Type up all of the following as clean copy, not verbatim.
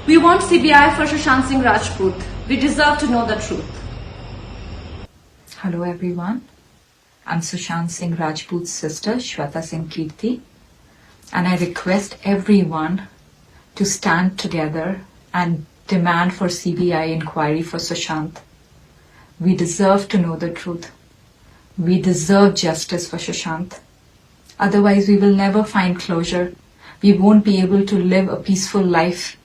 We want CBI for Sushant Singh Rajput. We deserve to know the truth. Hello everyone, I'm Sushant Singh Rajput's sister Shweta Singh Kirti, and I request everyone to stand together and demand for CBI inquiry for Sushant. We deserve to know the truth. We deserve justice for Sushant. Otherwise we will never find closure. We won't be able to live a peaceful life.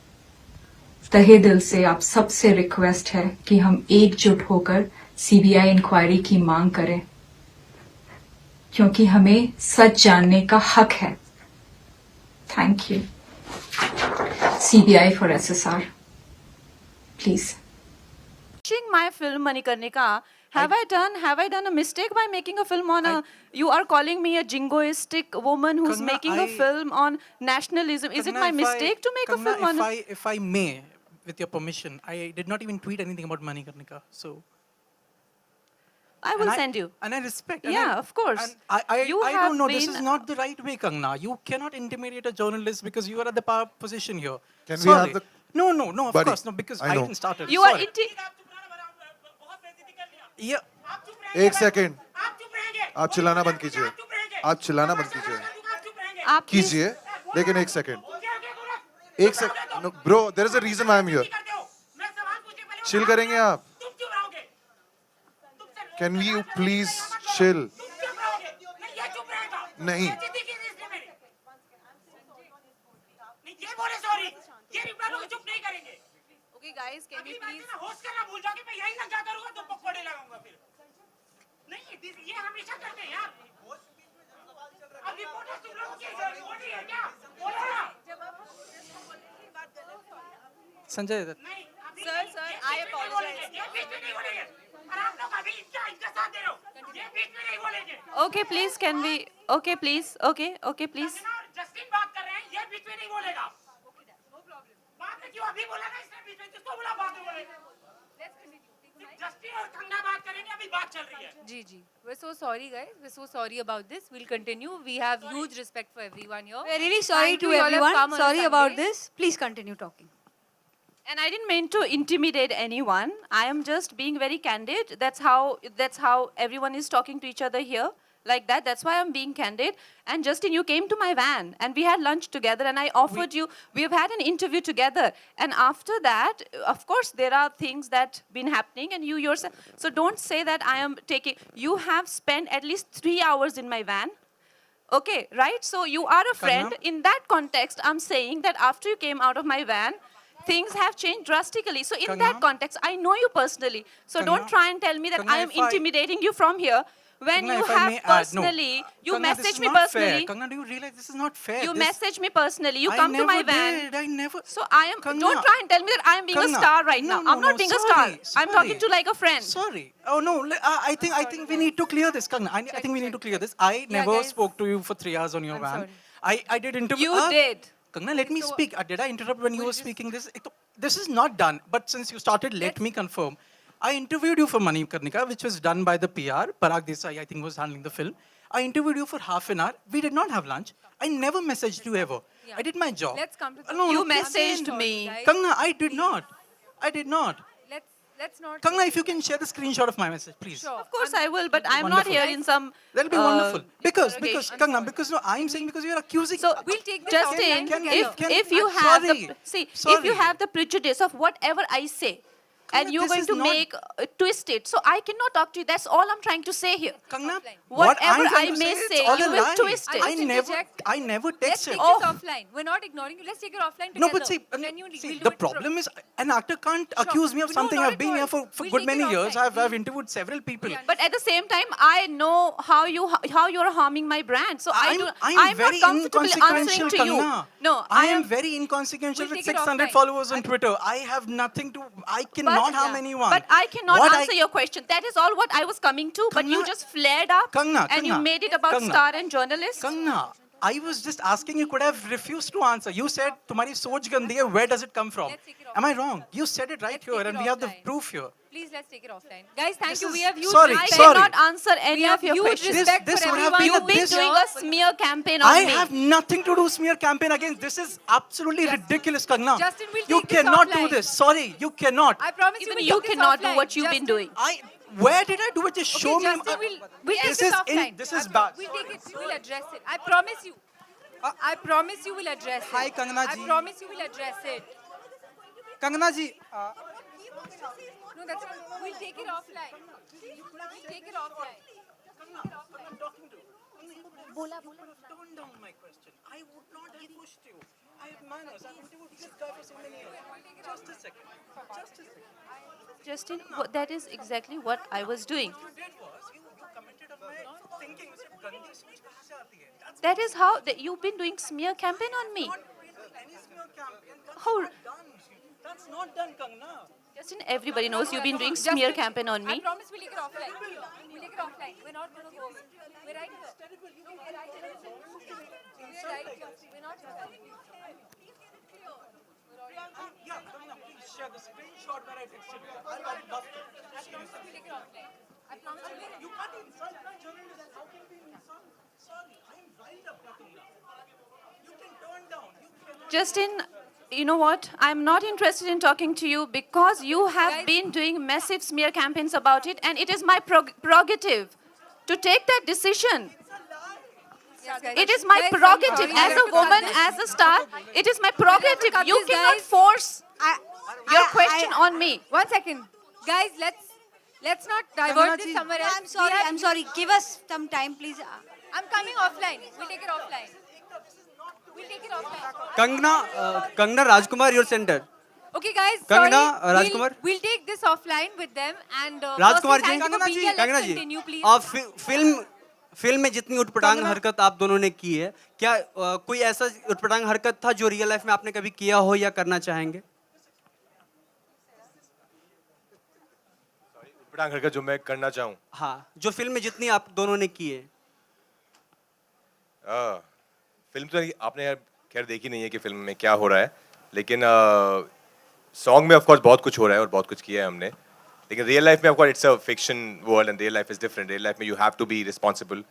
तहे दिल से आप सबसे request है कि हम एकजुट होकर सीबीआई इंक्वायरी की मांग करें, क्योंकि हमें सच जानने का हक है. Thank you. CBI for SSR, please. Watching my film Manikarnika, have I done a mistake by making a film on a? You are calling me a jingoistic woman who's Kangana, making a film on nationalism. Is it Kangana, my mistake to make a film on? If I may, with your permission, I did not even tweet anything about Manikarnika, so. I will send you. And I respect. Yeah, of course. And I You don't have know. This been- is not the right way, Kangana. You cannot intimidate a journalist because you are at the power position here. Can we Sorry. have the- No, of Buddy, course, no, because I I know. didn't start it. You are Sorry. Yeah. एक second, आप चिल्लाना बंद कीजिए. आप चिल्लाना बंद कीजिए. आप please- कीजिए, लेकिन एक सेकेंड. एक second. No, bro, there is a reason why I'm here. Chill करेंगे आप? Can you please chill? नहीं. Okay, guys, can we please? Sanjay, Sir, I apologize. Okay, please, can we? Okay, please. Okay, please. Justin बात कर रहे हैं, ये बीच में नहीं बोलेगा. बात है क्यों अभी बोला ना इसने बीच में किसको बोला बाद में बोलेगा. जस्टिन और कंगना बात करेंगे, अभी बात चल रही है. Ji. We're so sorry, guys. We're so sorry about this. We'll continue. We have huge respect for everyone here. We're really sorry Thank to you. You all have everyone. come on a Sorry about Sunday. this. Please continue talking. And I didn't mean to intimidate anyone. I am just being very candid. That's how everyone is talking to each other here. Like that. That's why I'm being candid. And Justin, you came to my van and we had lunch together and I offered you, we've had an interview together. And after that, of course, there are things that been happening and you yourself. So don't say that I am taking, you have spent at least 3 hours in my van. Okay, right? So you are a friend. Kangana? In that context, I'm saying that after you came out of my van, things have changed drastically. So in that Kangana? context, I know you personally. So don't Kangana? try and tell me that Kangana, I am if I- intimidating you from here. When Kangana, you if I have may add, no. personally, you Kangana, this message is me not fair. personally. Kangana, do you realize this is not fair? You This- message me personally. You I come to my never van. did. I never. So I am. Kangana. Don't try and tell me that I am being a Kangana, star right now. no, I'm not no, being a sorry, star. I'm talking to sorry. like a friend. Sorry. Oh no. I think we need to clear this, Kangana. I think we need to clear this. I never guys. spoke to you for 3 hours on your I'm van. sorry. I did interview. You did. Kangana, let me speak. Did I interrupt when you were speaking this? This is not done. But since you started, let me confirm. I interviewed you for Manikarnika, which was done by the PR. Parag Desai, I think, was handling the film. I interviewed you for half an hour. We did not have lunch. I never messaged you ever. I did my job. Let's come to the- No, You please. messaged Sorry, me. guys. Kangana, I did not. I did not. Let's not. Kangana, if you can share the screenshot of my message, please. Sure. Of course I will, but I'm not Wonderful. here in some. That'll be wonderful. Because interrogation. Kangana, because no, I'm saying because you're accusing. So We'll take this Justin, offline together. if you I'm have sorry. if Sorry. you have the prejudice of whatever I say, and you're this going is to not- make twist it, so I cannot talk to you. That's all I'm trying to say here. Kangana, Whatever I'm trying I to may it's say, all you a will lie. twist it. I Just never Let's texted. take Oh. this offline. We're not ignoring you. Let's take it offline together. No, but see, Genuinely, see we'll do the it problem is an actor can't accuse me of No, something. not I've been at here all. for We'll good take many it years. offline. I've interviewed several people. Yeah. But at the same time, I know how you're harming my brand. So I'm I'm very not comfortable inconsequential, answering to you. Kangana. No, I am very inconsequential We'll with take it 600 offline. followers on Twitter. I have nothing to. I cannot harm yeah. anyone. But I cannot What answer your question. That is all what I was coming to. But you Kangana- just flared up Kangana, and you Kangana, made it about Kangana. star and journalist. Kangana, I was just asking, you could have refused to answer. You said, तुम्हारी सोच गंदी है, where does it come from? Let's take it Am I offline. wrong? You said it right Let's here, take and it we have the offline. proof here. Please, let's take it offline. Guys, thank This you. is- We have huge sorry, I respect. sorry. cannot answer any We of have your huge questions. respect This for would have everyone. been a You've been this- doing a smear campaign on I me. have nothing to do smear campaign against. This is absolutely ridiculous, Kangna. Justin, we'll You take this cannot do offline. this. Sorry, you cannot. I promise Even we'll you take this cannot do offline. what you've been Justin, doing. Where did I do it? Just show Okay, me. Justin, we'll take This this is offline. this is bad. We'll take it. We'll address it. I promise you. I promise you will address it. Hi, Kangana I ji. promise you will address it. Kangana ji No, that's fine. We'll take it offline. We'll take it offline. Turn down my question. I would not have pushed you. I have manners. I've interviewed this guy for so many years. Just a second. Just a second. Justin, that is exactly what I was doing. What you did was you commented on my thinking. You said, "गंदी सोच कहाँ से आती है?" That's That is how you've been doing smear campaign on me. not any smear campaign. That's How- not done. That's not done, Kangna. Justin, everybody knows you've been doing smear campaign on I me. promise we'll take it offline. We'll take it offline. We're not going to go. We're right here. No, we're right here. We're right here. We're not here. Yeah, Kangna, please share the screenshot where I texted you. I'd love to. We'll take it offline. I promise you will. You can't insult my journalists. How can we insult? Sorry, I'm riled up, Kangna. You can turn down. You can. Justin, you know what? I'm not interested in talking to you because you have Guys- been doing massive smear campaigns about it, and it is my prerogative to take that decision. Yes, guys. It is my Guys, prerogative sorry, we as have a to cut woman, this. as a star. It is my prerogative. cut You this, cannot guys. force your question on me. 1 second. Guys, let's not divert this somewhere else. I'm sorry. Give us some time, please. I'm coming offline. We'll take it offline. We'll take it offline. Kangana Rajkumar your centre Okay, guys. Kangana, sorry. Rajkumar. We'll take this offline with them and. Rajkumar firstly, ji thank you for being here. Kangana Let's ji continue, please. आप film में जितनी उटपटांग हरकत आप दोनों ने की है क्या कोई ऐसा उटपटांग हरकत था जो रियल लाइफ में आपने कभी किया हो या करना चाहेंगे उटपटांग हरकत जो मैं करना चाहूँ हाँ जो फिल्म में जितनी आप दोनों ने की है फिल्म तो आपने यार खैर देखी नहीं है कि फिल्म में क्या हो रहा है लेकिन सॉन्ग में ऑफ कोर्स बहुत कुछ हो रहा है और बहुत कुछ किया है हमने लेकिन रियल लाइफ में of course it's a fiction world and real life is different real life में you have to be responsible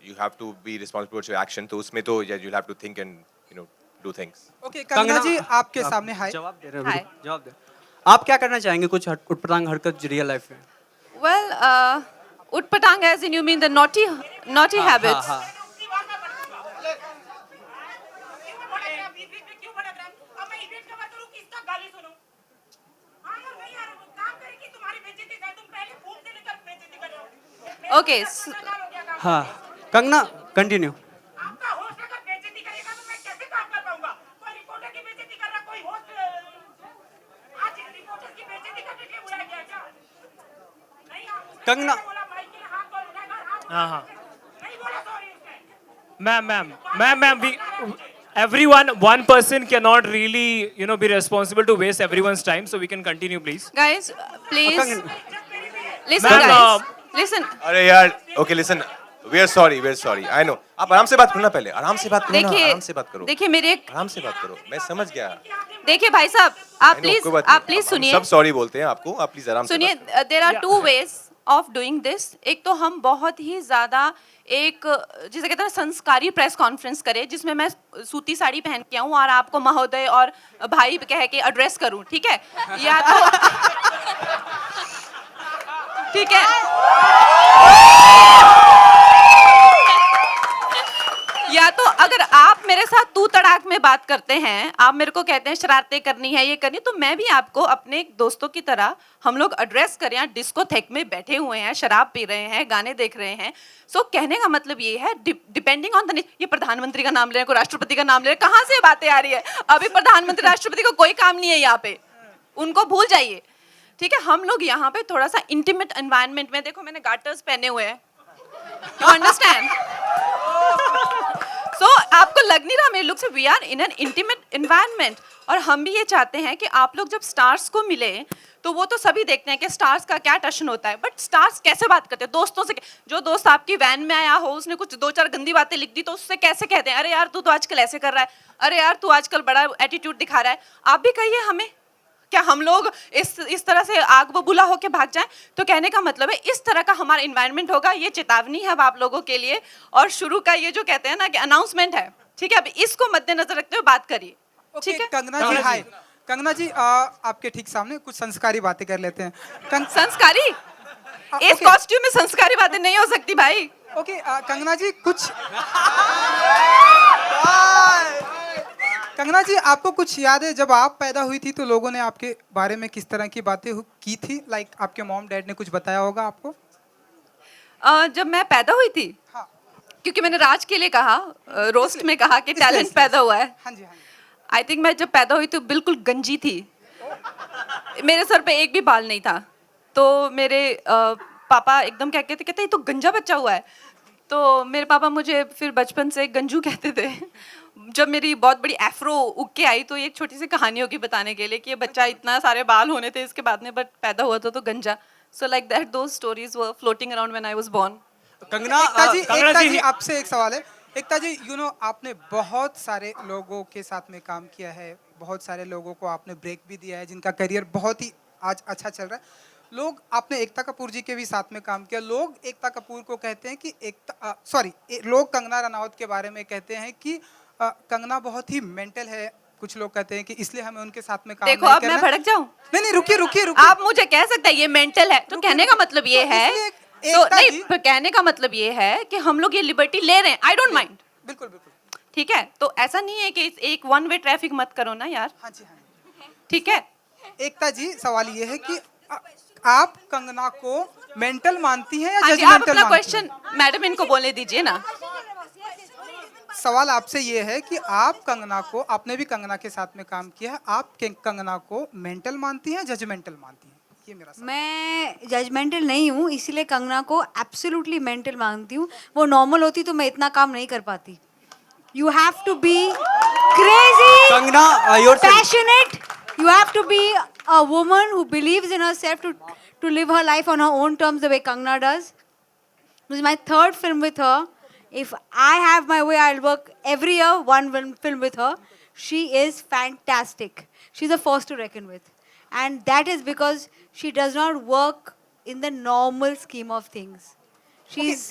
you have to be responsible for your action तो उसमें तो you have to think and you know do things okay Kangana ji, आपके सामने हाय। जवाब दे रहे हाय। हैं जवाब दे आप क्या करना चाहेंगे कुछ उटपटांग हरकत रियल लाइफ में Well, utpatang as in you mean the naughty habits. हाँ क्यों भटक रहा है? अब मैं इवेंट कवर करूं किसका गाली सुनूं? हाँ यार नहीं यार काम करेगी तुम्हारी बेइज्जती है तुम पहले फूल से लेकर बेइज्जती कर रहे हो। Okay, हो गया काम। हाँ कंगना कंटिन्यू आपका होस्ट अगर बेइज्जती करेगा तो मैं कैसे काम कर पाऊंगा? कोई रिपोर्टर की बेइज्जती कर रहा कोई होस्ट आज रिपोर्टर की बेइज्जती करने के लिए बुलाया गया क्या? नहीं आप उसने कंगना- कैसे बोला माइक के हाथ को उठाकर हाथ हाँ हाँ नहीं बोला सॉरी उसने। ma'am we everyone one person cannot really be responsible to waste everyone's time so we can continue please guys, please listen, Ma'am, guys. Listen. अरे यार okay listen we are sorry I know आप आराम से बात करो ना पहले आराम से बात करो ना आराम से बात करो देखिए मेरे एक आराम से बात करो मैं समझ गया देखिए भाई साहब आप I know, प्लीज कोई बात नहीं। आप प्लीज हम सुनिए सब सॉरी बोलते हैं आपको आप प्लीज आराम से सुनिए बात करो। There are two ways of doing this एक तो हम बहुत ही ज्यादा एक जिसे कहते हैं संस्कारी प्रेस कॉन्फ्रेंस करें जिसमें मैं सूती साड़ी पहन के आऊं और आपको महोदय और भाई कह के एड्रेस करूं ठीक है या तो ठीक है या तो अगर आप मेरे साथ तू तड़ाक में बात करते हैं आप मेरे को कहते हैं शरारतें करनी है ये करनी तो मैं भी आपको अपने दोस्तों की तरह हम लोग एड्रेस करें डिस्को थेक में बैठे हुए हैं शराब पी रहे हैं गाने देख रहे हैं सो कहने का मतलब ये है डिपेंडिंग ऑन द ये प्रधानमंत्री का नाम ले रहे हैं कोई राष्ट्रपति का नाम ले रहे हैं कहाँ से बातें आ रही है अभी प्रधानमंत्री राष्ट्रपति को कोई काम नहीं है यहाँ पे उनको भूल जाइए ठीक है हम लोग यहाँ पे थोड़ा सा इंटीमेट एनवायरनमेंट में देखो मैंने गार्टर्स पहने हुए हैं यू अंडरस्टैंड So आपको लग नहीं रहा मेरे लुक से we are in an intimate environment, और हम भी ये चाहते हैं कि आप लोग जब स्टार्स को मिले तो वो तो सभी देखते हैं कि स्टार्स का क्या टशन होता है, बट स्टार्स कैसे बात करते हैं दोस्तों से। जो दोस्त आपकी वैन में आया हो उसने कुछ 2-4 गंदी बातें लिख दी तो उससे कैसे कहते हैं अरे यार तू तो आजकल ऐसे कर रहा है, अरे यार तू आजकल बड़ा एटीट्यूड दिखा रहा है। आप भी कहिए हमें, क्या हम लोग इस तरह से आग बबूला होके भाग जाएं? तो कहने का मतलब है इस तरह का हमारा इन्वायरमेंट होगा। ये चेतावनी है अब आप लोगों के लिए, और शुरू का ये जो कहते हैं ना कि अनाउंसमेंट है, ठीक है? अब इसको मद्देनजर रखते हुए बात करिए, ठीक है? कंगना जी हाय। कंगना जी आपके ठीक सामने कुछ संस्कारी बातें कर लेते हैं। संस्कारी? इस कॉस्ट्यूम में संस्कारी बातें नहीं हो सकती भाई। ओके कंगना जी कुछ कंगना जी आपको कुछ याद है जब आप पैदा हुई थी तो लोगों ने आपके बारे में किस तरह की बातें की थी? लाइक आपके मॉम डैड ने कुछ बताया होगा आपको? जब मैं पैदा हुई थी, हाँ। क्योंकि मैंने राज के लिए कहा, रोस्ट में कहा कि टैलेंट पैदा हुआ है। हाँ जी हाँ जी। आई थिंक मैं जब पैदा हुई तो बिल्कुल गंजी थी, मेरे सर पे एक भी बाल नहीं था। तो मेरे पापा एकदम कहते ये तो गंजा बच्चा हुआ है। तो मेरे पापा मुझे फिर बचपन से गंजू कहते थे। जब मेरी बहुत बड़ी एफ्रो उग के आई तो एक छोटी सी कहानी होगी बताने के लिए कि ये बच्चा इतना सारे बाल होने थे इसके बाद में, बट पैदा हुआ था तो गंजा। So like that those stories were floating around when I was born. Ekta ji आपसे एक सवाल है। एकता जी आपने बहुत सारे लोगों के साथ में काम किया है, बहुत सारे लोगों को आपने ब्रेक भी दिया है जिनका करियर बहुत ही आज अच्छा चल रहा है। लोग आपने एकता कपूर जी के भी साथ में काम किया। लोग एकता कपूर को कहते हैं कि लोग कंगना रनावत के बारे में कहते हैं कि कंगना बहुत ही मेंटल है। कुछ लोग कहते हैं कि इसलिए हमें उनके साथ में काम देखो नहीं अब मैं भड़क जाऊं? नहीं रुकिए। आप मुझे कह सकते हैं ये मेंटल है, तो कहने का मतलब ये है तो नहीं, कहने का मतलब ये है कि हम लोग ये लिबर्टी ले रहे हैं। आई डोंट माइंड, बिल्कुल ठीक है? तो ऐसा नहीं है कि एक वन वे ट्रैफिक मत करो ना यार। हाँ जी, ठीक है? एकता जी सवाल ये है कि आप कंगना को मेंटल मानती हैं या हाँ जी, आप जजमेंटल अपना मानती क्वेश्चन मैडम इनको बोलने दीजिए ना। सवाल आपसे ये है कि आप कंगना को, आपने भी कंगना के साथ में काम किया है, आप कंगना को मेंटल मानती हैं जजमेंटल मानती हैं? ये मेरा सवाल। मैं जजमेंटल नहीं हूँ, इसीलिए कंगना को एब्सोल्युटली मेंटल मानती हूँ। वो नॉर्मल होती तो मैं इतना काम नहीं कर पाती। You have to be crazy, Kangana passionate. You have to be a woman who believes in herself to live her life on her own terms the way Kangna does. This is my third film with her. If I have my way, I'll work every year one film with her. She is fantastic. She's a force to reckon with. And that is because she does not work in the normal scheme of things. She's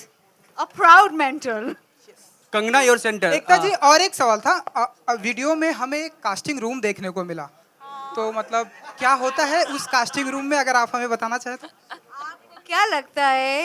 a proud mentor. Kangana your centre. Ekta ji और एक सवाल था। Video में हमें casting room देखने को मिला, तो मतलब क्या होता है उस कास्टिंग रूम में, अगर आप हमें बताना चाहें तो? क्या लगता है